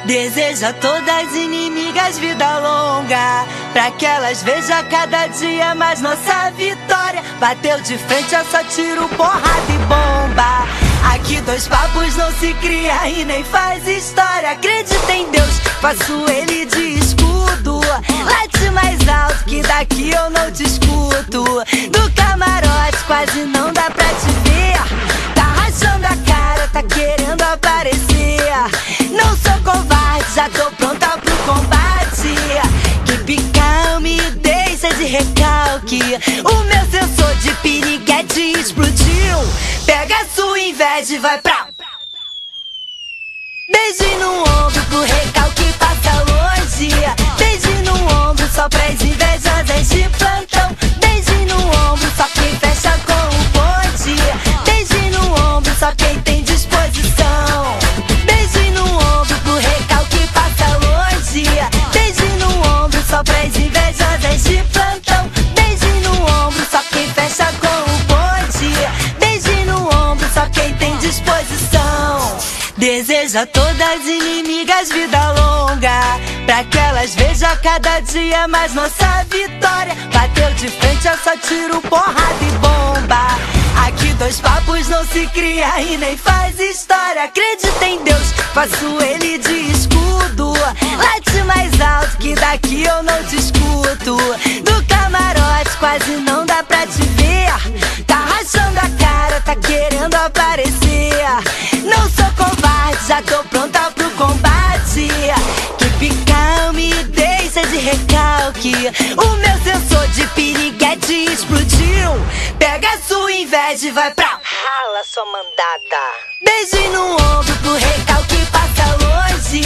Deseja a todas as inimigas vida longa, pra que elas vejam cada dia mais nossa vitória. Bateu de frente, é só tiro, porrada e bomba. Aqui dois papos não se cria e nem faz história. Acredita em Deus, faço ele de escudo. Late mais alto que daqui eu não te escuto. Do camarote quase não dá pra te ver. Tá rachando a cara, tá querendo aparecer. Não sou covarde, já tô pronta pro combate. Keep calm, deixa de recalque. O meu sensor de piriguete explodiu. Pega a sua inveja e vai pra... Beijo no ombro pro recalque passa longe. Beijo no ombro só pras invejosas de plantão. Beijo no ombro só quem fecha com o bonde. Beijo no ombro só quem tem disposição. Beijo no ombro pro recalque passa longe. Beijo no ombro só pras invejosas de plantão. Beijo no ombro só quem fecha com o bonde. Beijo no ombro só quem tem disposição. Deseja a todas as inimigas vida longa, pra que elas vejam cada dia mais nossa vitória. Bateu de frente, é só tiro, porrada e bomba. Aqui dois papos não se cria e nem faz história. Acredita em Deus, faço ele de escudo. Late mais alto que daqui eu não te escuto. Do camarote quase não dá pra te ver. Tá rachando a cara, tá querendo aparecer. Não sou covarde, já tô pronta pro combate. Keep calm, deixa de recalque. O meu sensor de piriguete explodiu. Pega a sua inveja e vai pra... Rala, sua mandada. Beijo no ombro pro recalque passa longe.